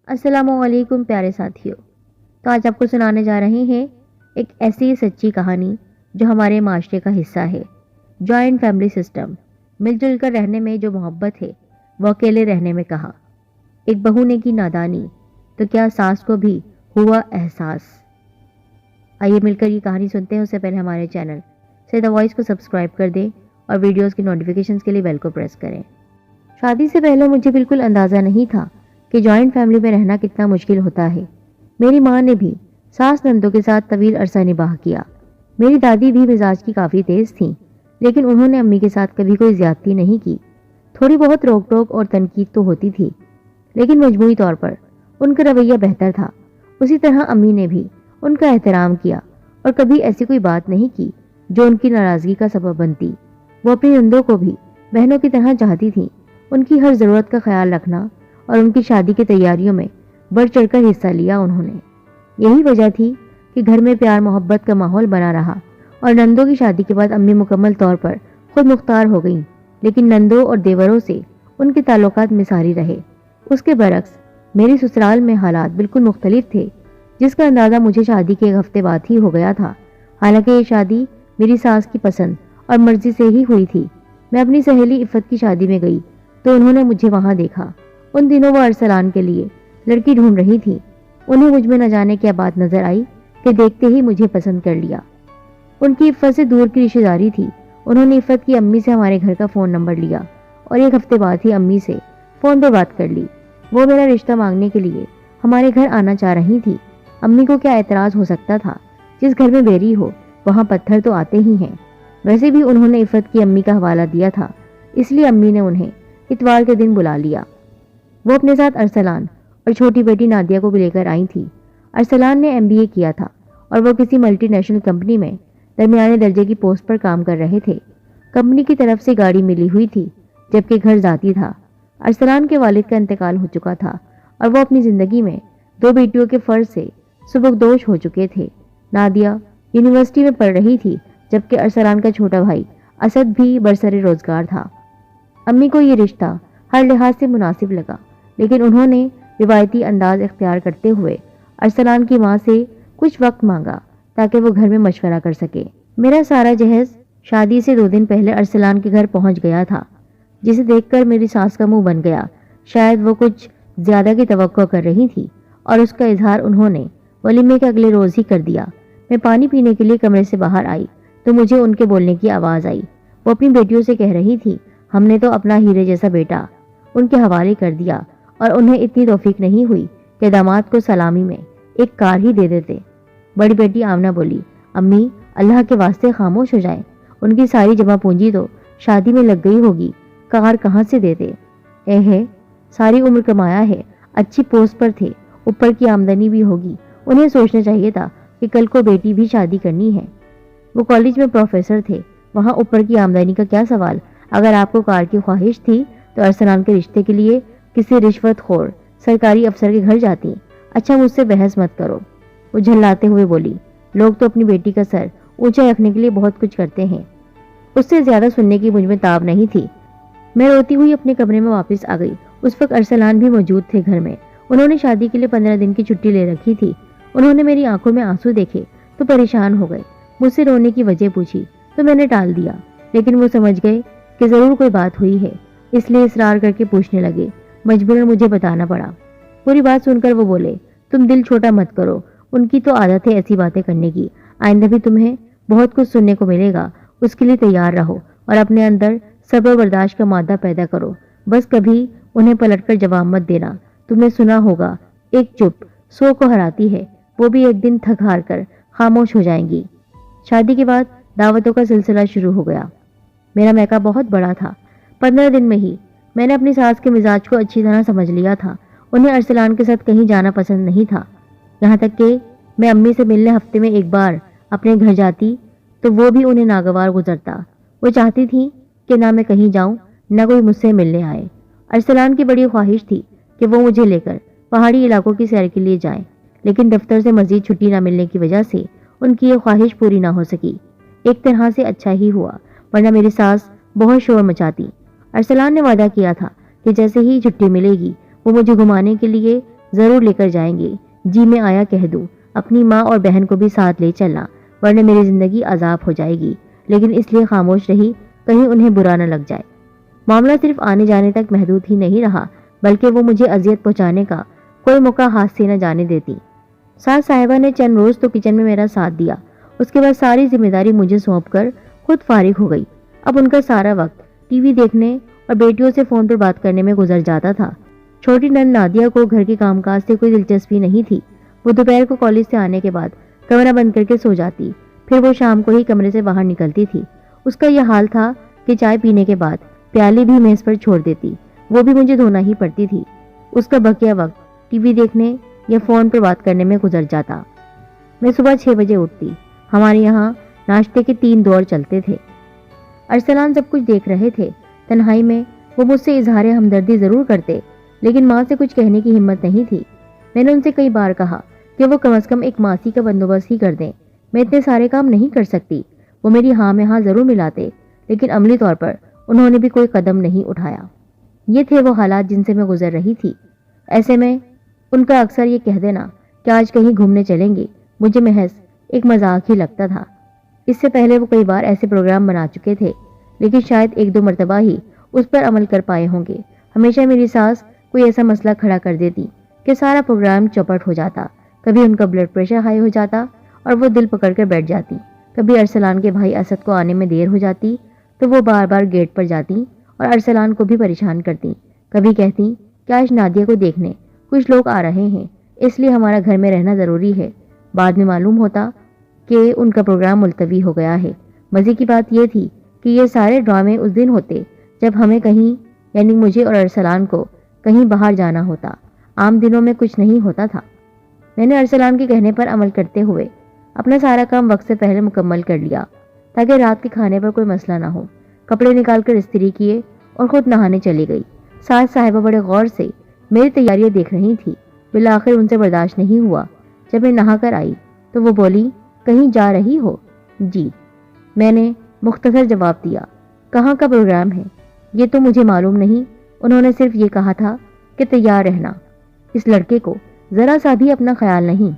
السلام علیکم پیارے ساتھیوں۔ تو آج آپ کو سنانے جا رہے ہیں ایک ایسی سچی کہانی جو ہمارے معاشرے کا حصہ ہے۔ جوائنٹ فیملی سسٹم، مل جل کر رہنے میں جو محبت ہے وہ اکیلے رہنے میں کہاں۔ ایک بہو نے کی نادانی تو کیا ساس کو بھی ہوا احساس۔ آئیے مل کر یہ کہانی سنتے ہیں۔ اس سے پہلے ہمارے چینل سے دا وائس کو سبسکرائب کر دیں اور ویڈیوز کی نوٹیفیکیشنز کے لیے بیل کو پریس کریں۔ شادی سے پہلے مجھے بالکل اندازہ نہیں تھا کہ جوائنٹ فیملی میں رہنا کتنا مشکل ہوتا ہے۔ میری ماں نے بھی ساس نندوں کے ساتھ طویل عرصہ نباہ کیا۔ میری دادی بھی مزاج کی کافی تیز تھیں، لیکن انہوں نے امی کے ساتھ کبھی کوئی زیادتی نہیں کی۔ تھوڑی بہت روک ٹوک اور تنقید تو ہوتی تھی، لیکن مجموعی طور پر ان کا رویہ بہتر تھا۔ اسی طرح امی نے بھی ان کا احترام کیا اور کبھی ایسی کوئی بات نہیں کی جو ان کی ناراضگی کا سبب بنتی۔ وہ اپنی نندوں کو بھی بہنوں کی طرح چاہتی تھیں۔ ان کی ہر ضرورت کا خیال رکھنا اور ان کی شادی کی تیاریوں میں بڑھ چڑھ کر حصہ لیا انہوں نے۔ یہی وجہ تھی کہ گھر میں پیار محبت کا ماحول بنا رہا، اور نندوں کی شادی کے بعد امی مکمل طور پر خود مختار ہو گئیں، لیکن نندوں اور دیوروں سے ان کے تعلقات مثالی رہے۔ اس کے برعکس میری سسرال میں حالات بالکل مختلف تھے، جس کا اندازہ مجھے شادی کے ایک ہفتے بعد ہی ہو گیا تھا۔ حالانکہ یہ شادی میری ساس کی پسند اور مرضی سے ہی ہوئی تھی۔ میں اپنی سہیلی عفت کی شادی میں گئی تو انہوں نے مجھے وہاں دیکھا۔ ان دنوں وہ ارسلان کے لیے لڑکی ڈھونڈ رہی تھی۔ انہیں مجھ میں نہ جانے کیا بات نظر آئی کہ دیکھتے ہی مجھے پسند کر لیا۔ ان کی عفت سے دور کی رشتہ داری تھی۔ انہوں نے عفت کی امی سے ہمارے گھر کا فون نمبر لیا اور ایک ہفتے بعد ہی امی سے فون پہ بات کر لی۔ وہ میرا رشتہ مانگنے کے لیے ہمارے گھر آنا چاہ رہی تھی۔ امی کو کیا اعتراض ہو سکتا تھا؟ جس گھر میں بیری ہو وہاں پتھر تو آتے ہی ہیں۔ ویسے بھی انہوں نے عفت کی امی کا حوالہ دیا تھا، اس لیے امی نے انہیں اتوار کے دن بلا لیا۔ وہ اپنے ساتھ ارسلان اور چھوٹی بیٹی نادیہ کو بھی لے کر آئی تھی۔ ارسلان نے MBA کیا تھا اور وہ کسی ملٹی نیشنل کمپنی میں درمیانے درجے کی پوسٹ پر کام کر رہے تھے۔ کمپنی کی طرف سے گاڑی ملی ہوئی تھی، جبکہ گھر ذاتی تھا۔ ارسلان کے والد کا انتقال ہو چکا تھا اور وہ اپنی زندگی میں 2 بیٹیوں کے فرض سے سبکدوش ہو چکے تھے۔ نادیہ یونیورسٹی میں پڑھ رہی تھی، جبکہ ارسلان کا چھوٹا بھائی اسد بھی برسر روزگار تھا۔ امی کو یہ رشتہ ہر لحاظ سے مناسب لگا، لیکن انہوں نے روایتی انداز اختیار کرتے ہوئے ارسلان کی ماں سے کچھ وقت مانگا تاکہ وہ گھر میں مشورہ کر سکے۔ میرا سارا جہیز شادی سے 2 دن پہلے ارسلان کے گھر پہنچ گیا تھا، جسے دیکھ کر میری ساس کا منہ بن گیا۔ شاید وہ کچھ زیادہ کی توقع کر رہی تھی اور اس کا اظہار انہوں نے ولیمے کے اگلے روز ہی کر دیا۔ میں پانی پینے کے لیے کمرے سے باہر آئی تو مجھے ان کے بولنے کی آواز آئی۔ وہ اپنی بیٹیوں سے کہہ رہی تھی، ہم نے تو اپنا ہیرے جیسا بیٹا ان کے حوالے کر دیا، اور انہیں اتنی توفیق نہیں ہوئی کہ داماد کو سلامی میں ایک کار ہی دے دیتے۔ بڑی بیٹی آمنہ بولی، امی اللہ کے واسطے خاموش ہو جائیں، ان کی ساری جمع پونجی تو شادی میں لگ گئی ہوگی، کار کہاں سے دیتے؟ ساری عمر کمایا ہے، اچھی پوسٹ پر تھے، اوپر کی آمدنی بھی ہوگی، انہیں سوچنا چاہیے تھا کہ کل کو بیٹی بھی شادی کرنی ہے۔ وہ کالج میں پروفیسر تھے، وہاں اوپر کی آمدنی کا کیا سوال؟ اگر آپ کو کار کی خواہش تھی تو ارسلان کے رشتے کے لیے کسی رشوت خور سرکاری افسر کے گھر جاتی۔ اچھا مجھ سے بحث مت کرو، وہ جھلاتے ہوئے بولی۔ لوگ تو اپنی بیٹی کا سر اونچا رکھنے کے لیے بہت کچھ کرتے ہیں۔ اس سے زیادہ سننے کی مجھ میں تاب نہیں تھی۔ میں روتی ہوئی اپنے کمرے میں واپس آ گئی۔ اس وقت ارسلان بھی موجود تھے گھر میں۔ انہوں نے شادی کے لیے 15 دن کی چھٹی لے رکھی تھی۔ انہوں نے میری آنکھوں میں آنسو دیکھے تو پریشان ہو گئے۔ مجھ سے رونے کی وجہ پوچھی تو میں نے ٹال دیا، لیکن وہ سمجھ گئے کہ ضرور کوئی بات ہوئی ہے، اس لیے اصرار کر کے پوچھنے لگے۔ مجبوراً مجھے بتانا پڑا۔ پوری بات سن کر وہ بولے، تم دل چھوٹا مت کرو، ان کی تو عادت ہے ایسی باتیں کرنے کی۔ آئندہ بھی تمہیں بہت کچھ سننے کو ملے گا، اس کے لیے تیار رہو اور اپنے اندر صبر و برداشت کا مادہ پیدا کرو۔ بس کبھی انہیں پلٹ کر جواب مت دینا۔ تم نے سنا ہوگا، ایک چپ 100 کو ہراتی ہے، وہ بھی ایک دن تھک ہار کر خاموش ہو جائیں گی۔ شادی کے بعد دعوتوں کا سلسلہ شروع ہو گیا۔ میرا میکا بہت بڑا تھا۔ 15 دن میں ہی میں نے اپنی ساس کے مزاج کو اچھی طرح سمجھ لیا تھا۔ انہیں ارسلان کے ساتھ کہیں جانا پسند نہیں تھا، یہاں تک کہ میں امی سے ملنے ہفتے میں ایک بار اپنے گھر جاتی تو وہ بھی انہیں ناگوار گزرتا۔ وہ چاہتی تھی کہ نہ میں کہیں جاؤں نہ کوئی مجھ سے ملنے آئے۔ ارسلان کی بڑی خواہش تھی کہ وہ مجھے لے کر پہاڑی علاقوں کی سیر کے لیے جائیں، لیکن دفتر سے مزید چھٹی نہ ملنے کی وجہ سے ان کی یہ خواہش پوری نہ ہو سکی۔ ایک طرح سے اچھا ہی ہوا، ورنہ میری ساس بہت شور مچاتی۔ ارسلان نے وعدہ کیا تھا کہ جیسے ہی چھٹی ملے گی وہ مجھے گھمانے کے لیے ضرور لے کر جائیں گے، جی میں آیا کہہ دوں، اپنی ماں اور بہن کو بھی ساتھ لے چلنا، ورنہ میری زندگی عذاب ہو جائے گی، لیکن اس لیے خاموش رہی کہیں انہیں برا نہ لگ جائے۔ معاملہ صرف آنے جانے تک محدود ہی نہیں رہا، بلکہ وہ مجھے اذیت پہنچانے کا کوئی موقع ہاتھ سے نہ جانے دیتی۔ ساس صاحبہ نے چند روز تو کچن میں میرا ساتھ دیا، اس کے بعد ساری ذمہ داری مجھے سونپ کر خود فارغ ہو گئی۔ اب ان کا سارا وقت ٹی وی دیکھنے اور بیٹیوں سے فون پر بات کرنے میں گزر جاتا تھا۔ چھوٹی نند نادیہ کو گھر کے کام کاج سے کوئی دلچسپی نہیں تھی۔ وہ دوپہر کو کالج سے آنے کے بعد کمرہ بند کر کے سو جاتی، پھر وہ شام کو ہی کمرے سے باہر نکلتی تھی۔ اس کا یہ حال تھا کہ چائے پینے کے بعد پیالی بھی میز پر چھوڑ دیتی، وہ بھی مجھے دھونا ہی پڑتی تھی۔ اس کا بقیہ وقت ٹی وی دیکھنے یا فون پر بات کرنے میں گزر جاتا۔ میں صبح 6 بجے اٹھتی۔ ہمارے یہاں ناشتے کے 3 دور چلتے تھے۔ ارسلان سب کچھ دیکھ رہے تھے۔ تنہائی میں وہ مجھ سے اظہار ہمدردی ضرور کرتے، لیکن ماں سے کچھ کہنے کی ہمت نہیں تھی۔ میں نے ان سے کئی بار کہا کہ وہ کم از کم ایک ماسی کا بندوبست ہی کر دیں، میں اتنے سارے کام نہیں کر سکتی۔ وہ میری ہاں میں ہاں ضرور ملاتے، لیکن عملی طور پر انہوں نے بھی کوئی قدم نہیں اٹھایا۔ یہ تھے وہ حالات جن سے میں گزر رہی تھی۔ ایسے میں ان کا اکثر یہ کہہ دینا کہ آج کہیں گھومنے چلیں گے مجھے محض ایک مذاق ہی لگتا تھا۔ اس سے پہلے وہ کئی بار ایسے پروگرام بنا چکے تھے، لیکن شاید 1-2 مرتبہ ہی اس پر عمل کر پائے ہوں گے۔ ہمیشہ میری ساس کوئی ایسا مسئلہ کھڑا کر دیتی کہ سارا پروگرام چوپٹ ہو جاتا۔ کبھی ان کا بلڈ پریشر ہائی ہو جاتا اور وہ دل پکڑ کر بیٹھ جاتی، کبھی ارسلان کے بھائی اسد کو آنے میں دیر ہو جاتی تو وہ بار بار گیٹ پر جاتی اور ارسلان کو بھی پریشان کرتی۔ کبھی کہتی کہ آج نادیہ کو دیکھنے کچھ لوگ آ رہے ہیں، اس لیے ہمارا گھر میں رہنا ضروری ہے۔ بعد میں معلوم ہوتا کہ ان کا پروگرام ملتوی ہو گیا ہے۔ مزے کی بات یہ تھی کہ یہ سارے ڈرامے اس دن ہوتے جب ہمیں کہیں، یعنی مجھے اور ارسلان کو کہیں باہر جانا ہوتا۔ عام دنوں میں کچھ نہیں ہوتا تھا۔ میں نے ارسلان کے کہنے پر عمل کرتے ہوئے اپنا سارا کام وقت سے پہلے مکمل کر لیا تاکہ رات کے کھانے پر کوئی مسئلہ نہ ہو۔ کپڑے نکال کر استری کیے اور خود نہانے چلی گئی۔ ساس صاحبہ بڑے غور سے میری تیاریاں دیکھ رہی تھی۔ بالآخر ان سے برداشت نہیں ہوا۔ جب میں نہا کر آئی تو وہ بولی، کہیں جا رہی ہو؟ جی، میں نے مختصر جواب دیا۔ کہاں کا پروگرام ہے؟ یہ تو مجھے معلوم نہیں، انہوں نے صرف یہ کہا تھا کہ تیار رہنا۔ اس لڑکے کو ذرا سا بھی اپنا خیال نہیں۔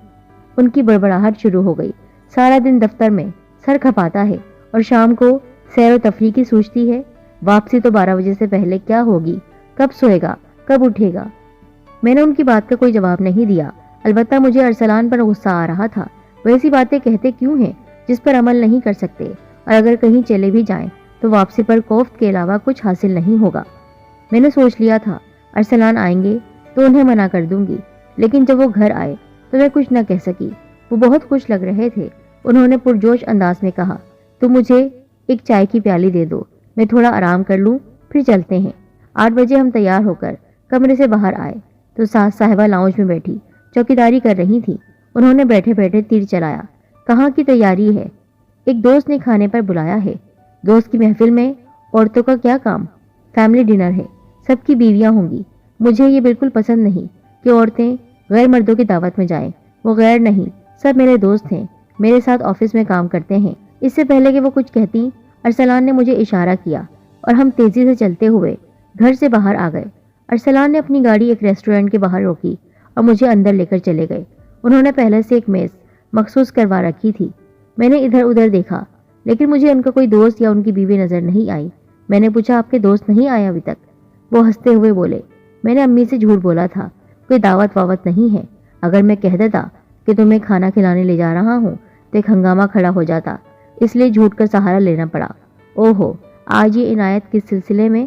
ان کی بڑبڑاہٹ شروع ہو گئی۔ سارا دن دفتر میں سر کھپاتا ہے اور شام کو سیر و تفریح کی سوچتی ہے۔ واپسی تو 12 بجے سے پہلے کیا ہوگی؟ کب سوئے گا؟ کب اٹھے گا؟ میں نے ان کی بات کا کوئی جواب نہیں دیا۔ البتہ مجھے ارسلان پر غصہ آ رہا تھا۔ وہ ایسی باتیں کہتے کیوں ہیں جس پر عمل نہیں کر سکتے، اور اگر کہیں چلے بھی جائیں تو واپسی پر کوفت کے علاوہ کچھ حاصل نہیں ہوگا۔ میں نے سوچ لیا تھا ارسلان آئیں گے تو انہیں منع کر دوں گی، لیکن جب وہ گھر آئے تو میں کچھ نہ کہہ سکی۔ وہ بہت خوش لگ رہے تھے۔ انہوں نے پرجوش انداز میں کہا، تم مجھے ایک چائے کی پیالی دے دو، میں تھوڑا آرام کر لوں، پھر چلتے ہیں۔ 8 بجے ہم تیار ہو کر کمرے سے باہر آئے تو ساس صاحبہ لاؤنج میں بیٹھی چوکیداری کر رہی تھی۔ انہوں نے بیٹھے بیٹھے تیر چلایا، کہاں کی تیاری ہے؟ ایک دوست نے کھانے پر بلایا ہے۔ دوست کی محفل میں عورتوں کا کیا کام؟ فیملی ڈنر ہے، سب کی بیویاں ہوں گی۔ مجھے یہ بالکل پسند نہیں کہ عورتیں غیر مردوں کی دعوت میں جائیں۔ وہ غیر نہیں، سب میرے دوست ہیں، میرے ساتھ آفس میں کام کرتے ہیں۔ اس سے پہلے کہ وہ کچھ کہتی، ارسلان نے مجھے اشارہ کیا اور ہم تیزی سے چلتے ہوئے گھر سے باہر آ گئے۔ ارسلان نے اپنی گاڑی ایک ریسٹورنٹ کے باہر روکی اور مجھے اندر لے کر چلے گئے۔ انہوں نے پہلے سے ایک میز مخصوص کروا رکھی تھی۔ میں نے ادھر ادھر دیکھا، لیکن مجھے ان کا کوئی دوست یا ان کی بیوی نظر نہیں آئی۔ میں نے پوچھا، آپ کے دوست نہیں آئے ابھی تک؟ وہ ہنستے ہوئے بولے، میں نے امی سے جھوٹ بولا تھا، کوئی دعوت واوت نہیں ہے۔ اگر میں کہہ دیتا کہ تمہیں کھانا کھلانے لے جا رہا ہوں تو ایک ہنگامہ کھڑا ہو جاتا، اس لیے جھوٹ کا سہارا لینا پڑا۔ اوہو، آج یہ عنایت کس سلسلے میں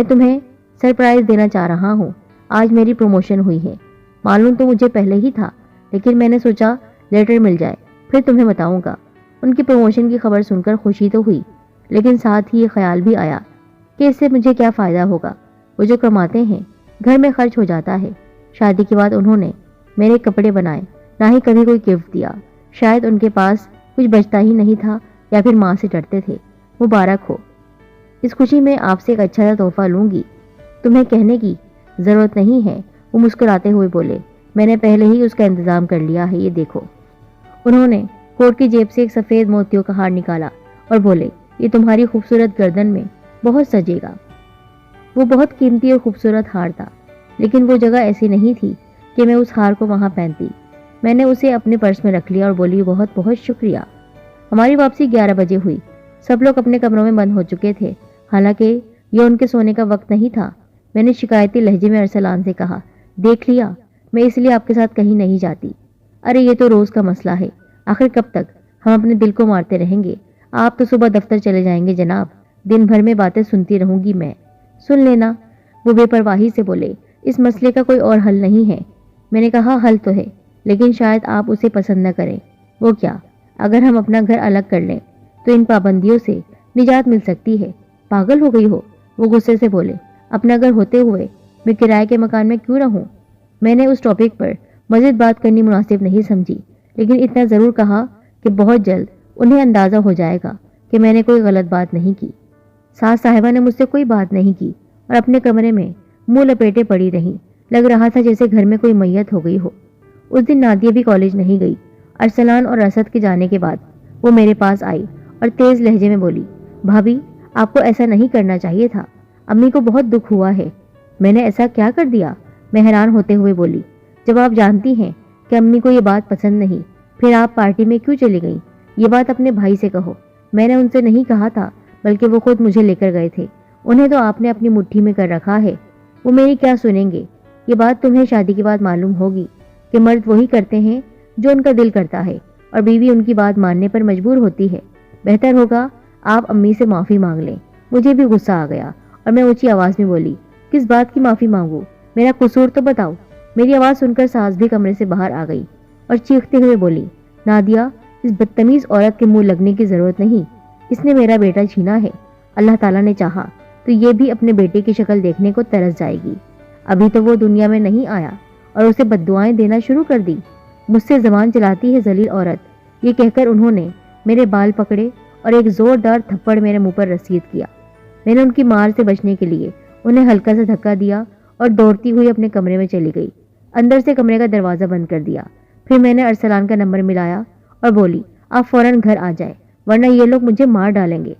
تمہیں سرپرائز دینا چاہ رہا ہوں۔ آج میری پروموشن ہوئی ہے۔ معلوم تو مجھے پہلے ہی تھا، لیکن میں نے سوچا لیٹر مل جائے پھر تمہیں بتاؤں گا۔ ان کی پروموشن کی خبر سن کر خوشی تو ہوئی، لیکن ساتھ ہی یہ خیال بھی آیا کہ اس سے مجھے کیا فائدہ ہوگا۔ وہ جو کماتے ہیں گھر میں خرچ ہو جاتا ہے۔ شادی کے بعد انہوں نے میرے کپڑے بنائے، نہ ہی کبھی کوئی گفٹ دیا۔ شاید ان کے پاس کچھ بچتا ہی نہیں تھا یا پھر ماں سے ڈرتے تھے۔ مبارک ہو، اس خوشی میں آپ سے ایک اچھا سا تحفہ لوں گی، تمہیں کہنے کی ضرورت نہیں ہے۔ وہ مسکراتے ہوئے بولے، میں نے پہلے ہی اس کا انتظام کر لیا ہے، یہ دیکھو۔ انہوں نے کوٹ کی جیب سے ایک سفید موتیوں کا ہار نکالا اور بولے، یہ تمہاری خوبصورت گردن میں بہت سجے گا۔ وہ بہت قیمتی اور خوبصورت ہار تھا، لیکن وہ جگہ ایسی نہیں تھی کہ میں اس ہار کو وہاں پہنتی۔ میں نے اسے اپنے پرس میں رکھ لیا اور بولی بہت بہت شکریہ۔ ہماری واپسی 11 بجے ہوئی۔ سب لوگ اپنے کمروں میں بند ہو چکے تھے، حالانکہ یہ ان کے سونے کا وقت نہیں تھا۔ میں نے شکایتی لہجے میں ارسلان سے کہا، دیکھ لیا، میں اس لیے آپ کے ساتھ کہیں نہیں جاتی۔ ارے یہ تو روز کا مسئلہ ہے، آخر کب تک ہم اپنے دل کو مارتے رہیں گے؟ آپ تو صبح دفتر چلے جائیں گے جناب، دن بھر میں باتیں سنتی رہوں گی میں۔ سن لینا، وہ بے پرواہی سے بولے، اس مسئلے کا کوئی اور حل نہیں ہے۔ میں نے کہا حل تو ہے، لیکن شاید آپ اسے پسند نہ کریں۔ وہ کیا؟ اگر ہم اپنا گھر الگ کر لیں تو ان پابندیوں سے نجات مل سکتی ہے۔ پاگل ہو گئی ہو؟ وہ غصے سے بولے، اپنا گھر ہوتے ہوئے میں کرائے کے مکان میں کیوں رہوں؟ میں نے اس ٹاپک پر مزید بات کرنی مناسب نہیں سمجھی، لیکن اتنا ضرور کہا کہ بہت جلد انہیں اندازہ ہو جائے گا کہ میں نے کوئی غلط بات نہیں کی۔ ساس صاحبہ نے مجھ سے کوئی بات نہیں کی اور اپنے کمرے میں منہ لپیٹے پڑی رہیں۔ لگ رہا تھا جیسے گھر میں کوئی میت ہو گئی ہو۔ اس دن نادیہ بھی کالج نہیں گئی۔ ارسلان اور اسد کے جانے کے بعد وہ میرے پاس آئی اور تیز لہجے میں بولی، بھابھی آپ کو ایسا نہیں کرنا چاہیے تھا، امی کو بہت دکھ ہوا ہے۔ میں نے ایسا کیا کر دیا؟ میں حیران ہوتے ہوئے بولی، جب آپ جانتی ہیں کہ امی کو یہ بات پسند نہیں، پھر آپ پارٹی میں کیوں چلی گئیں؟ یہ بات اپنے بھائی سے کہو۔ میں نے ان سے نہیں کہا تھا، بلکہ وہ خود مجھے لے کر گئے تھے۔ انہیں تو آپ نے اپنی مٹھی میں کر رکھا ہے، وہ میری کیا سنیں گے؟ یہ بات تمہیں شادی کے بعد معلوم ہوگی کہ مرد وہی کرتے ہیں جو ان کا دل کرتا ہے، اور بیوی ان کی بات ماننے پر مجبور ہوتی ہے۔ بہتر ہوگا آپ امی سے معافی مانگ لیں۔ مجھے بھی غصہ آ گیا اور میں اونچی آواز میں بولی، کس بات کی معافی مانگوں؟ میرا قصور تو بتاؤ۔ میری آواز سن کر ساس بھی کمرے سے باہر آ گئی اور چیختے ہوئے بولی، نادیہ اس بدتمیز عورت کے منہ لگنے کی ضرورت نہیں، اس نے میرا بیٹا چھینا ہے۔ اللہ تعالیٰ نے چاہا تو یہ بھی اپنے بیٹے کی شکل دیکھنے کو ترس جائے گی۔ ابھی تو وہ دنیا میں نہیں آیا اور اسے بددعائیں دینا شروع کر دی۔ مجھ سے زبان چلاتی ہے ذلیل عورت۔ یہ کہہ کر انہوں نے میرے بال پکڑے اور ایک زوردار تھپڑ میرے منہ پر رسید کیا۔ میں نے ان کی مار سے بچنے کے لیے انہیں ہلکا سا دھکا دیا اور دوڑتی ہوئی اپنے کمرے میں چلی گئی۔ اندر سے کمرے کا دروازہ بند کر دیا۔ پھر میں نے ارسلان کا نمبر ملایا اور بولی، آپ فوراً گھر آ جائیں ورنہ یہ لوگ مجھے مار ڈالیں گے۔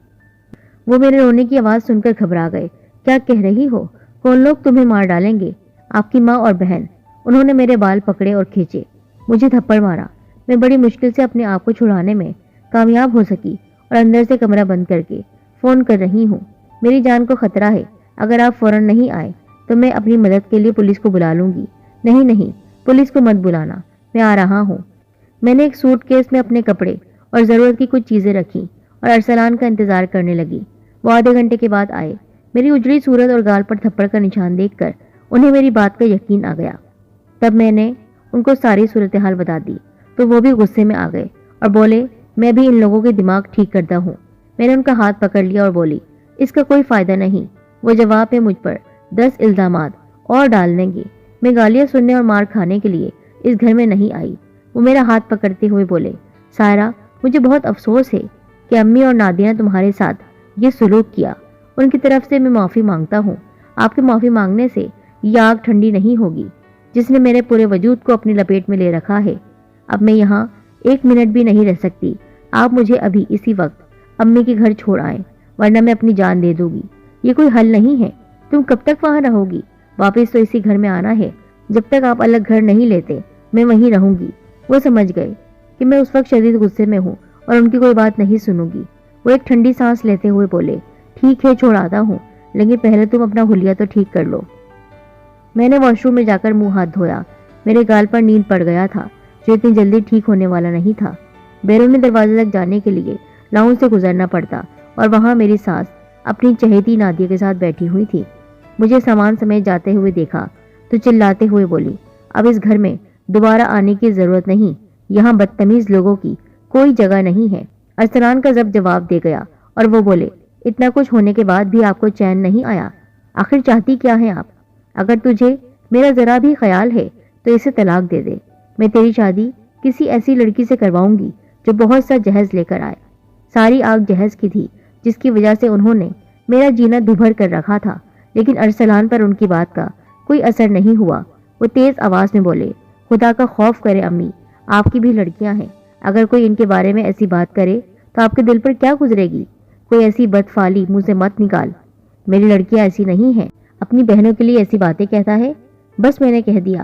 وہ میرے رونے کی آواز سن کر گھبرا گئے۔ کیا کہہ رہی ہو؟ کون لوگ تمہیں مار ڈالیں گے؟ آپ کی ماں اور بہن۔ انہوں نے میرے بال پکڑے اور کھینچے، مجھے تھپڑ مارا۔ میں بڑی مشکل سے اپنے آپ کو چھڑانے میں کامیاب ہو سکی اور اندر سے کمرہ بند کر کے فون کر رہی ہوں، میری جان کو خطرہ ہے، اگر آپ فوراً نہیں آئے تو میں اپنی مدد کے لیے پولیس کو بلا لوں گی۔ نہیں نہیں، پولیس کو مت بلانا، میں آ رہا ہوں۔ میں نے ایک سوٹ کیس میں اپنے کپڑے اور ضرورت کی کچھ چیزیں رکھی اور ارسلان کا انتظار کرنے لگی۔ وہ آدھے گھنٹے کے بعد آئے۔ میری اجڑی صورت اور گال پر تھپڑ کا نشان دیکھ کر انہیں میری بات کا یقین آ گیا۔ تب میں نے ان کو ساری صورتحال بتا دی تو وہ بھی غصے میں آ گئے اور بولے، میں بھی ان لوگوں کے دماغ ٹھیک کرتا ہوں۔ میں نے ان کا ہاتھ پکڑ لیا اور بولی، اس کا کوئی فائدہ نہیں، وہ جواب میں مجھ پر 10 الزامات اور ڈال دیں گے۔ میں گالیاں سننے اور مار کھانے کے لیے اس گھر میں نہیں آئی۔ وہ میرا ہاتھ پکڑتے ہوئے بولے، سائرہ مجھے بہت افسوس ہے کہ امی اور نادیہ نے تمہارے ساتھ یہ سلوک کیا۔ ان کی طرف سے میں معافی مانگتا ہوں۔ آپ کے معافی مانگنے سے یہ آگ ٹھنڈی نہیں ہوگی جس نے میرے پورے وجود کو اپنی لپیٹ میں لے رکھا ہے۔ اب میں یہاں 1 منٹ بھی نہیں رہ سکتی۔ آپ مجھے ابھی اسی وقت امی کے گھر چھوڑ آئیں ورنہ میں اپنی جان دے دوں گی۔ یہ کوئی حل نہیں ہے۔ تم کب تک وہاں رہو گی؟ واپس تو اسی گھر میں آنا ہے۔ جب تک آپ الگ گھر نہیں لیتے میں وہیں رہوں گی۔ وہ سمجھ گئے کہ میں اس وقت شدید غصے میں ہوں اور ان کی کوئی بات نہیں سنوں گی۔ وہ ایک ٹھنڈی سانس لیتے ہوئے بولے، ٹھیک ہے چھوڑ آتا ہوں، لیکن پہلے تم اپنا حلیہ تو ٹھیک کر لو۔ میں نے واش روم میں جا کر منہ ہاتھ دھویا۔ میرے گال پر نیند پڑ گیا تھا جو اتنی جلدی ٹھیک ہونے والا نہیں تھا۔ بیرونی دروازے تک جانے کے لیے لاؤنج سے گزرنا پڑتا اور وہاں میری ساس اپنی چہیتی نادیہ کے ساتھ بیٹھی ہوئی تھی۔ مجھے سامان سمیت جاتے ہوئے دیکھا تو چلاتے ہوئے بولی، اب اس گھر میں دوبارہ آنے کی ضرورت نہیں، یہاں بدتمیز لوگوں کی کوئی جگہ نہیں ہے۔ ارسلان کا ضبط جواب دے گیا اور وہ بولے، اتنا کچھ ہونے کے بعد بھی آپ کو چین نہیں آیا؟ آخر چاہتی کیا ہے آپ؟ اگر تجھے میرا ذرا بھی خیال ہے تو اسے طلاق دے دے۔ میں تیری شادی کسی ایسی لڑکی سے کرواؤں گی جو بہت سا جہیز لے کر آئے۔ ساری آگ جہیز کی تھی جس کی وجہ سے انہوں نے میرا جینا دوبھر کر رکھا تھا، لیکن ارسلان پر ان کی بات کا کوئی اثر نہیں ہوا۔ وہ تیز آواز میں بولے، خدا کا خوف کرے امی، آپ کی بھی لڑکیاں ہیں، اگر کوئی ان کے بارے میں ایسی بات کرے تو آپ کے دل پر کیا گزرے گی؟ کوئی ایسی بدفعلی منہ سے مت نکال، میری لڑکیاں ایسی نہیں ہیں۔ اپنی بہنوں کے لیے ایسی باتیں کہتا ہے؟ بس میں نے کہہ دیا